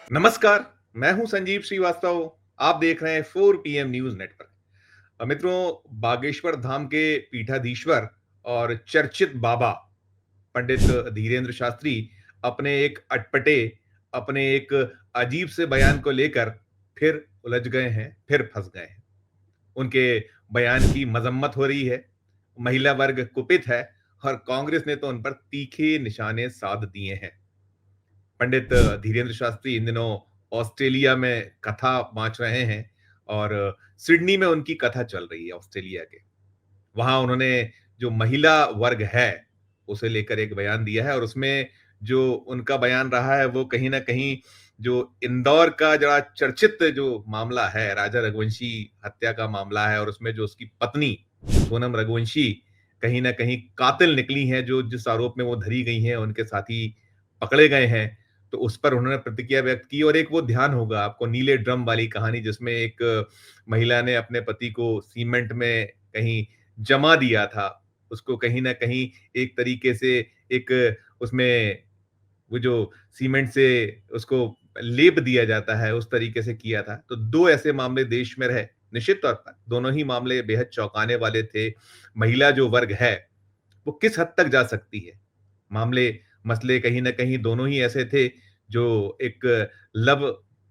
नमस्कार, मैं हूं संजीव श्रीवास्तव। आप देख रहे हैं 4 पीएम न्यूज नेटवर्क। मित्रों, बागेश्वर धाम के पीठाधीश्वर और चर्चित बाबा पंडित धीरेन्द्र शास्त्री अपने एक अटपटे, अपने एक अजीब से बयान को लेकर फिर उलझ गए हैं, फिर फंस गए हैं। उनके बयान की मजम्मत हो रही है, महिला वर्ग कुपित है और कांग्रेस ने तो उन पर तीखे निशाने साध दिए हैं। पंडित धीरेन्द्र शास्त्री इन दिनों ऑस्ट्रेलिया में कथा बाँच रहे हैं और सिडनी में उनकी कथा चल रही है ऑस्ट्रेलिया के। वहाँ उन्होंने जो महिला वर्ग है, उसे लेकर एक बयान दिया है और उसमें जो उनका बयान रहा है, वो कहीं न कहीं जो इंदौर का जरा चर्चित जो मामला है, राजा रघुवंशी हत्या का मामला है और उसमें जो उसकी पत्नी सोनम रघुवंशी कहीं न कहीं कातिल निकली हैं, जो जिस आरोप में वो धरी गई हैं, उनके साथी पकड़े गए हैं। तो उस पर उन्होंने प्रतिक्रिया व्यक्त की और एक वो ध्यान होगा आपको नीले ड्रम वाली कहानी जिसमें एक महिला ने अपने पति को सीमेंट में कहीं जमा दिया था। उसको कहीं न कहीं एक तरीके से एक उसमें वो जो सीमेंट से उसको लेप दिया जाता है, उस तरीके से किया था। तो 2 ऐसे मामले देश में रहे। निश्चित तौर पर दोनों ही मामले बेहद चौंकाने वाले थे। महिला जो वर्ग है, वो किस हद तक जा सकती है? मामले मसले कहीं न कहीं दोनों ही ऐसे थे जो एक लव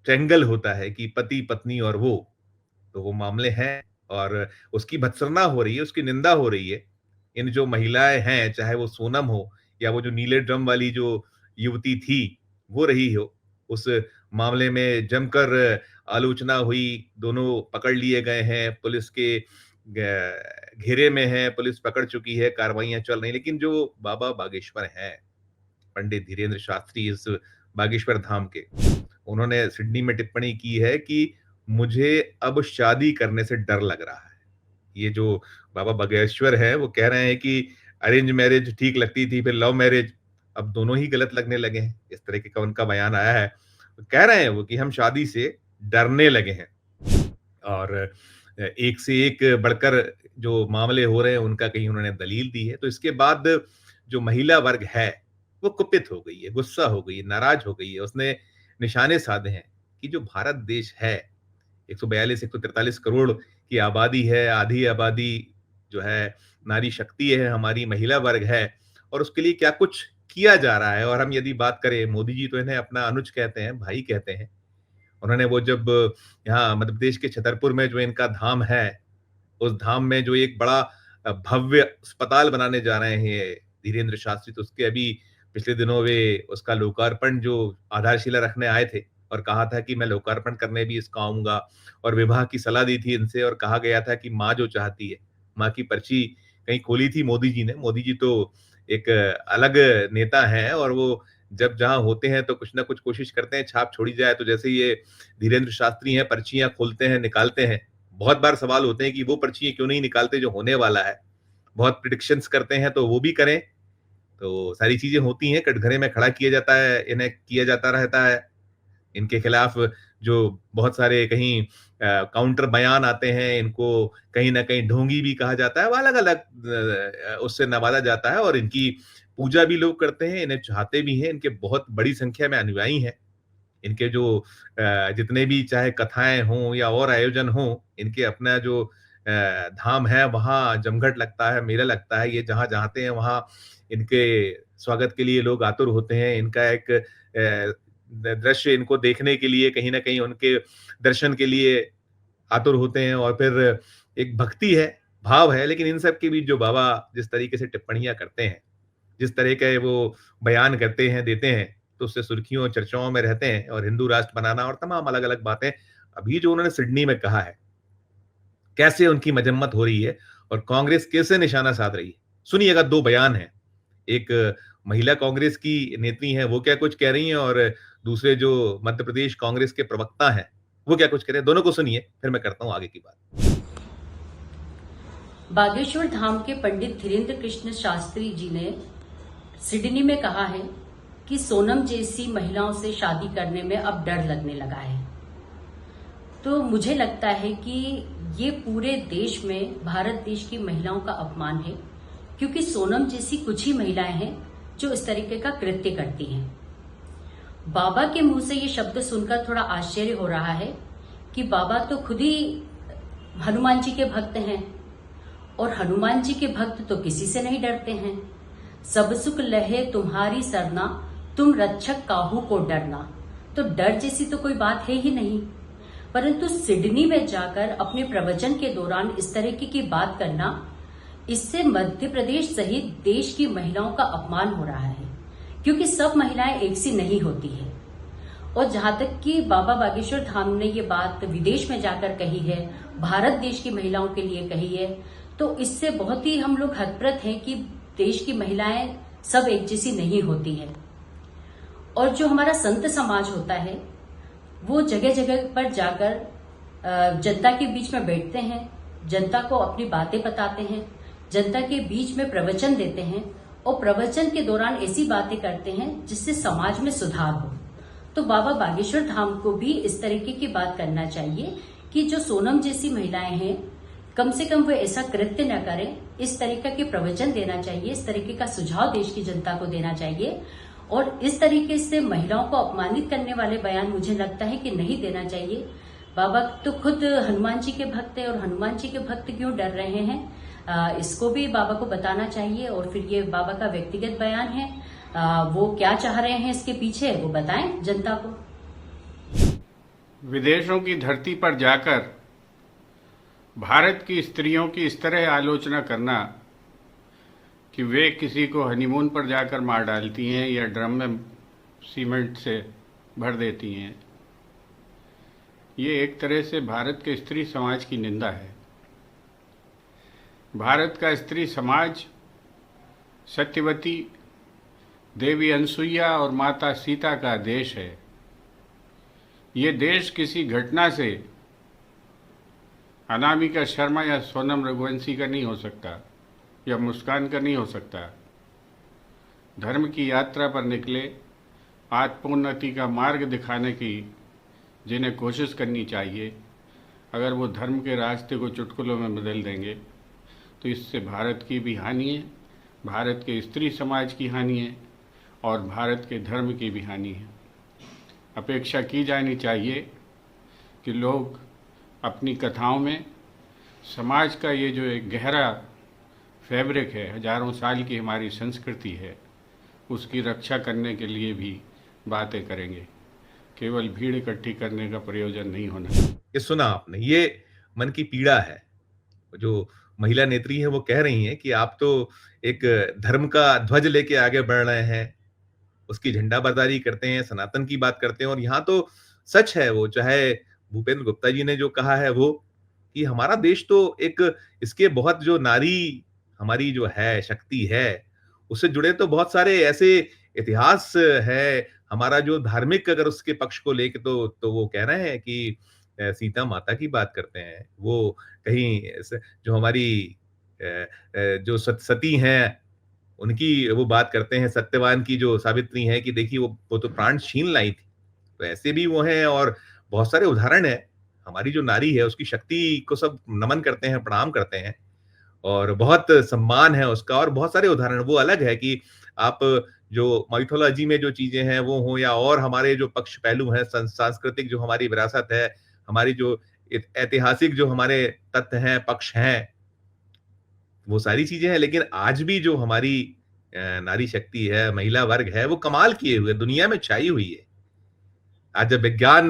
ट्रायंगल होता है कि पति-पत्नी और वो, तो वो मामले हैं और उसकी भत्सना हो रही है, उसकी निंदा हो रही है। इन जो महिलाएँ हैं, चाहे वो सोनम हो या वो जो नीले ड्रम वाली जो युवती थी, वो रही हो, उस मामले में जमकर आलोचना हुई, दोनों पकड़ लिए गए हैं, पुलिस के घेरे में हैं, पुलिस पकड़ चुकी है, कार्रवाइयाँ चल रही हैं। लेकिन जो बाबा बागेश्वर हैं, पंडित धीरेन्द्र शास्त्री इस बागेश्वर धाम के, उन्होंने सिडनी में टिप्पणी की है कि मुझे अब शादी करने से डर लग रहा है। ये जो बाबा बागेश्वर हैं, वो कह रहे हैं कि अरेंज मैरिज ठीक लगती थी, फिर लव मैरिज अब दोनों ही गलत लगने लगे हैं। इस तरीके का उनका बयान आया है। कह रहे हैं वो कि हम शादी से डरने लगे हैं और एक से एक बढ़कर जो मामले हो रहे हैं, उनका कहीं उन्होंने दलील दी है। तो इसके बाद जो महिला वर्ग है, वो कुपित हो गई है, गुस्सा हो गई है, नाराज़ हो गई है। उसने निशाने साधे हैं कि जो भारत देश है, 142 143 करोड़ की आबादी है, आधी आबादी जो है नारी शक्ति है, हमारी महिला वर्ग है और उसके लिए क्या कुछ किया जा रहा है। और हम यदि बात करें, मोदी जी तो इन्हें अपना अनुज कहते हैं, भाई कहते हैं। उन्होंने वो जब यहाँ मध्य प्रदेश के छतरपुर में जो इनका धाम है, उस धाम में जो एक बड़ा भव्य अस्पताल बनाने जा रहे हैं धीरेन्द्र शास्त्री, तो उसके अभी पिछले दिनों वे उसका लोकार्पण जो आधारशिला रखने आए थे और कहा था कि मैं लोकार्पण करने भी इसका आऊँगा और विवाह की सलाह दी थी इनसे और कहा गया था कि माँ जो चाहती है, माँ की पर्ची कहीं खोली थी मोदी जी ने। मोदी जी तो एक अलग नेता हैं और वो जब जहाँ होते हैं तो कुछ ना कुछ कोशिश करते हैं छाप छोड़ी जाए। तो जैसे ये धीरेन्द्र शास्त्री हैं, पर्चियाँ खोलते हैं, निकालते हैं। बहुत बार सवाल होते हैं कि वो पर्चियाँ क्यों नहीं निकालते जो होने वाला है। बहुत प्रेडिक्शंस करते हैं तो वो भी करें। तो सारी चीज़ें होती हैं, कटघरे में खड़ा किया जाता है, इन्हें किया जाता रहता है। इनके खिलाफ जो बहुत सारे कहीं काउंटर बयान आते हैं, इनको कहीं न कहीं ढोंगी भी कहा जाता है, वो अलग-अलग उससे नवाजा जाता है और इनकी पूजा भी लोग करते हैं, इन्हें चाहते भी हैं, इनके बहुत बड़ी संख्या में अनुयायी हैं। इनके जो जितने भी चाहे कथाएँ हों या और आयोजन हों, इनके अपना जो धाम है, वहाँ जमघट लगता है, मेला लगता है। ये जहाँ चाहते हैं, वहाँ इनके स्वागत के लिए लोग आतुर होते हैं। इनका एक दृश्य इनको देखने के लिए कहीं न कहीं उनके दर्शन के लिए आतुर होते हैं और फिर एक भक्ति है, भाव है। लेकिन इन सब के बीच जो बाबा जिस तरीके से टिप्पणियाँ करते हैं, जिस तरह के वो बयान करते हैं, देते हैं, तो उससे सुर्खियों और चर्चाओं में रहते हैं और हिंदू राष्ट्र बनाना और तमाम अलग-अलग बातें। अभी जो उन्होंने सिडनी में कहा है, कैसे उनकी मजम्मत हो रही है और कांग्रेस कैसे निशाना साध रही है। सुनिएगा 2 बयान हैं। एक महिला कांग्रेस की नेत्री हैं, वो क्या कुछ कह रही हैं और दूसरे जो मध्य प्रदेश कांग्रेस के प्रवक्ता हैं, वो क्या कुछ कह रहे हैं। दोनों को सुनिए, फिर मैं करता हूँ आगे की बात। बागेश्वर धाम के पंडित धीरेन्द्र कृष्ण शास्त्री जी ने सिडनी में कहा है कि सोनम जैसी महिलाओं से शादी करने में अब डर लगने लगा है। तो मुझे लगता है कि ये पूरे देश में भारत देश की महिलाओं का अपमान है, क्योंकि सोनम जैसी कुछ ही महिलाएं हैं जो इस तरीके का कृत्य करती हैं। बाबा के मुंह से ये शब्द सुनकर थोड़ा आश्चर्य हो रहा है कि बाबा तो खुद ही हनुमान जी के भक्त हैं, और हनुमान जी के भक्त तो किसी से नहीं डरते हैं। सब सुख लहे तुम्हारी सरना, तुम रक्षक काहू को डरना। तो डर जैसी तो कोई बात है ही नहीं। परंतु सिडनी में जाकर अपने प्रवचन के दौरान इस तरीके की बात करना, इससे मध्य प्रदेश सहित देश की महिलाओं का अपमान हो रहा है, क्योंकि सब महिलाएं एक सी नहीं होती है। और जहां तक कि बाबा बागेश्वर धाम ने ये बात विदेश में जाकर कही है, भारत देश की महिलाओं के लिए कही है, तो इससे बहुत ही हम लोग हतप्रत हैं कि देश की महिलाएं सब एक जैसी नहीं होती है। और जो हमारा संत समाज होता है, वो जगह जगह पर जाकर जनता के बीच में बैठते हैं, जनता को अपनी बातें बताते हैं, जनता के बीच में प्रवचन देते हैं, और प्रवचन के दौरान ऐसी बातें करते हैं जिससे समाज में सुधार हो। तो बाबा बागेश्वर धाम को भी इस तरीके की बात करना चाहिए कि जो सोनम जैसी महिलाएं हैं, कम से कम वो ऐसा कृत्य न करें, इस तरीके के प्रवचन देना चाहिए, इस तरीके का सुझाव देश की जनता को देना चाहिए। और इस तरीके से महिलाओं को अपमानित करने वाले बयान मुझे लगता है कि नहीं देना चाहिए। बाबा तो खुद हनुमान जी के भक्त हैं, और हनुमान जी के भक्त क्यों डर रहे हैं, इसको भी बाबा को बताना चाहिए। और फिर ये बाबा का व्यक्तिगत बयान है, वो क्या चाह रहे हैं इसके पीछे, वो बताएं जनता को। विदेशों की धरती पर जाकर भारत की स्त्रियों की इस तरह आलोचना करना कि वे किसी को हनीमून पर जाकर मार डालती हैं या ड्रम में सीमेंट से भर देती हैं, ये एक तरह से भारत के स्त्री समाज की निंदा है। भारत का स्त्री समाज सत्यवती, देवी अनसुईया और माता सीता का देश है। ये देश किसी घटना से अनामिका शर्मा या सोनम रघुवंशी का नहीं हो सकता, या मुस्कान का नहीं हो सकता। धर्म की यात्रा पर निकले, आत्मोन्नति का मार्ग दिखाने की जिन्हें कोशिश करनी चाहिए, अगर वो धर्म के रास्ते को चुटकुलों में बदल देंगे तो इससे भारत की भी हानि है, भारत के स्त्री समाज की हानि है, और भारत के धर्म की भी हानि है। अपेक्षा की जानी चाहिए कि लोग अपनी कथाओं में समाज का ये जो एक गहरा फैब्रिक है, हजारों साल की हमारी संस्कृति है, उसकी रक्षा करने के लिए भी बातें करेंगे। केवल भीड़ इकट्ठी करने का प्रयोजन नहीं होना। ये सुना आपने, ये मन की पीड़ा है। जो महिला नेत्री है वो कह रही हैं कि आप तो एक धर्म का ध्वज लेके आगे बढ़ रहे हैं, उसकी झंडाबरदारी करते हैं, सनातन की बात करते हैं, और यहाँ तो सच है वो, चाहे भूपेंद्र गुप्ता जी ने जो कहा है वो, कि हमारा देश तो एक इसके बहुत जो नारी हमारी जो है शक्ति है, उससे जुड़े तो बहुत सारे ऐसे इतिहास है। हमारा जो धार्मिक अगर उसके पक्ष को लेके तो वो कह रहे हैं कि सीता माता की बात करते हैं, वो कहीं जो हमारी जो सती हैं उनकी वो बात करते हैं, सत्यवान की जो सावित्री है कि देखिए वो तो प्राण छीन लाई थी। तो ऐसे भी वो हैं, और बहुत सारे उदाहरण हैं। हमारी जो नारी है उसकी शक्ति को सब नमन करते हैं, प्रणाम करते हैं, और बहुत सम्मान है उसका, और बहुत सारे उदाहरण। वो अलग है कि आप जो माइथोलॉजी में जो चीजें हैं वो हो, या और हमारे जो पक्ष पहलू हैं, सांस्कृतिक जो हमारी विरासत है, हमारी जो ऐतिहासिक जो हमारे तथ्य हैं, पक्ष हैं, वो सारी चीजें हैं। लेकिन आज भी जो हमारी नारी शक्ति है, महिला वर्ग है, वो कमाल किए हुए दुनिया में छाई हुई है। आज जब विज्ञान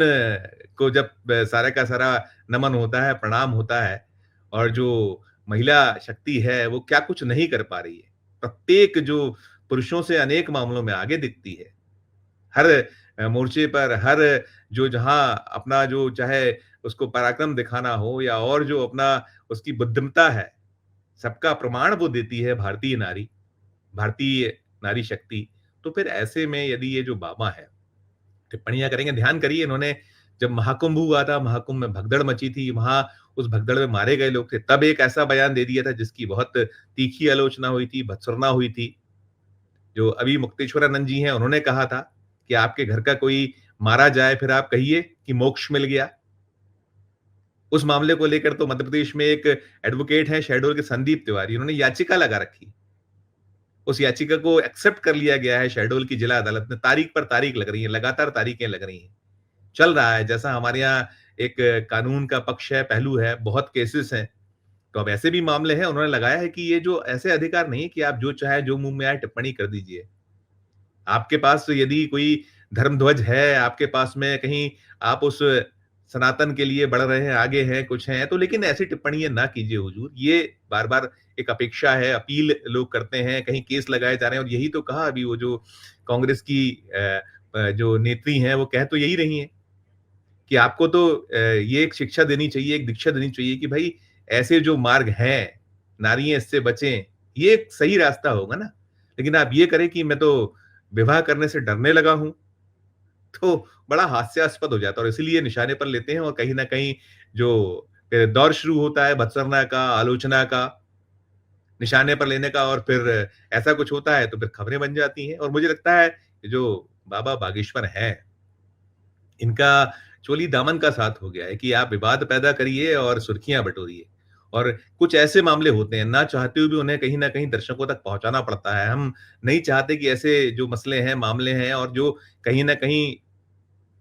को जब सारा का सारा नमन होता है, प्रणाम होता है, और जो महिला शक्ति है वो क्या कुछ नहीं कर पा रही है, प्रत्येक जो पुरुषों से अनेक मामलों में आगे दिखती है, हर मोर्चे पर, हर जो जहां अपना जो चाहे उसको पराक्रम दिखाना हो, या और जो अपना उसकी बुद्धिमत्ता है, सबका प्रमाण वो देती है भारतीय नारी शक्ति। तो फिर ऐसे में यदि ये जो बाबा है टिप्पणियां करेंगे, ध्यान करिए, इन्होंने जब महाकुंभ हुआ था, महाकुंभ में भगदड़ मची थी, वहां उस भगदड़ में मारे गए लोग थे, तब एक ऐसा बयान दे दिया था जिसकी बहुत तीखी आलोचना हुई थी, भत्सुरना हुई थी। जो अभी मुक्तेश्वरानंद जी हैं, उन्होंने कहा था कि आपके घर का कोई मारा जाए फिर आप कहिए कि मोक्ष मिल गया। उस मामले को लेकर तो मध्य प्रदेश में एक एडवोकेट हैं शहडोल के संदीप तिवारी, उन्होंने याचिका लगा रखी उस याचिका को एक्सेप्ट कर लिया गया है शहडोल की जिला अदालत में। तारीख पर तारीख लग रही है, लगातार तारीखें लग रही हैं। चल रहा है, जैसा हमारे यहाँ एक कानून का पक्ष है, पहलू है, बहुत केसेस हैं। तो अब ऐसे भी मामले हैं, उन्होंने लगाया है कि ये जो ऐसे अधिकार नहीं है कि आप जो चाहे, जो मुँह में आए टिप्पणी कर दीजिए। आपके पास यदि कोई धर्म ध्वज है, आपके पास में कहीं आप उस सनातन के लिए बढ़ रहे हैं, आगे हैं, कुछ हैं, तो लेकिन ऐसी टिप्पणियाँ ना कीजिए हुजूर। ये बार-बार एक अपेक्षा है, अपील लोग करते हैं, कहीं केस लगाए जा रहे हैं और यही तो कहा अभी वो जो कांग्रेस की जो नेत्री हैं, वो कह तो यही रही हैं कि आपको तो ये एक शिक्षा देनी चाहिए, एक दीक्षा देनी चाहिए कि भई ऐसे जो मार्ग हैं, नारियाँ इससे बचें, ये एक सही रास्ता होगा ना। लेकिन आप ये करें कि मैं तो विवाह करने से डरने लगा हूँ, तो बड़ा हास्यास्पद हो जाता है और इसीलिए निशाने पर लेते हैं और कहीं न कहीं जो दौर शुरू होता है भत्सरना का, आलोचना का, निशाने पर लेने का और फिर ऐसा कुछ होता है तो फिर खबरें बन जाती हैं और मुझे लगता है कि जो बाबा बागेश्वर हैं, इनका चोली दामन का साथ हो गया है कि आप विवाद पैदा करिए और सुर्खियाँ बटोरिए। और कुछ ऐसे मामले होते हैं, ना चाहते हुए भी उन्हें कहीं न कहीं दर्शकों तक पहुँचाना पड़ता है। हम नहीं चाहते कि ऐसे जो मसले हैं, मामले हैं और जो कहीं न कहीं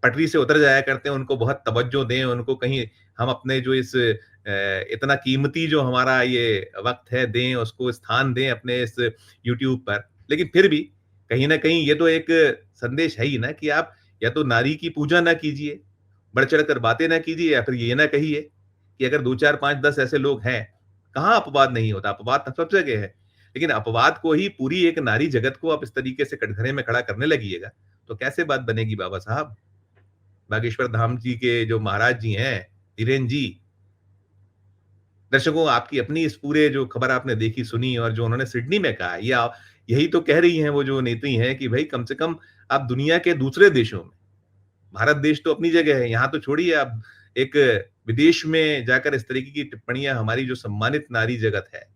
पटरी से उतर जाया करते हैं, उनको बहुत तवज्जो दें, उनको कहीं हम अपने जो इस इतना कीमती जो हमारा ये वक़्त है दें, उसको स्थान दें अपने इस यूट्यूब पर। लेकिन फिर भी कहीं न कहीं ये तो एक संदेश है ही ना कि आप या तो नारी की पूजा ना कीजिए, बढ़-चढ़ कर बातें ना कीजिए या फिर ये ना कहिए कि अगर 2, 4, 5, 10 ऐसे लोग हैं, कहाँ अपवाद नहीं होता, अपवाद तो सब जगह है। लेकिन अपवाद को ही पूरी एक नारी जगत को आप इस तरीके से कटघरे में खड़ा करने लगिएगा, तो कैसे बात बनेगी बाबा साहब? बागेश्वर धाम जी के जो महाराज जी हैं, धीरेन जी, दर्शकों आपकी अपनी इस पूरे जो खबर आपने देखी, सुनी और जो उन्होंने सिडनी में कहा, यही तो कह रही हैं वो जो नेत्री हैं कि भई कम से कम आप दुनिया के दूसरे देशों में, भारत देश तो अपनी जगह है, यहाँ तो छोड़िए आप एक विदेश में जाकर इस तरीके की टिप्पणियाँ हमारी जो सम्मानित नारी जगत है,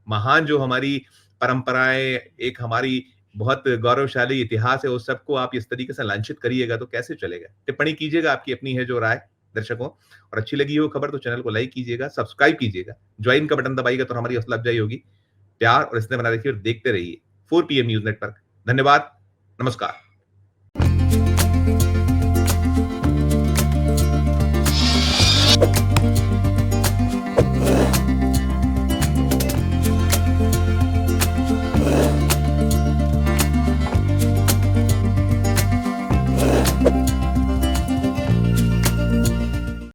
महान जो हमारी परंपराएँ, एक हमारी बहुत गौरवशाली इतिहास है, उस सबको आप इस तरीके से लांछित करिएगा तो कैसे चलेगा? टिप्पणी कीजिएगा, आपकी अपनी है जो राय दर्शकों और अच्छी लगी हो खबर तो चैनल को लाइक कीजिएगा, सब्सक्राइब कीजिएगा, जॉइन का बटन दबाइएगा तो हमारी हौसला अफ़ज़ाई होगी। प्यार और स्नेह बना रखिए और देखते रहिए 4 पीएम न्यूज़ नेटवर्क। धन्यवाद, नमस्कार।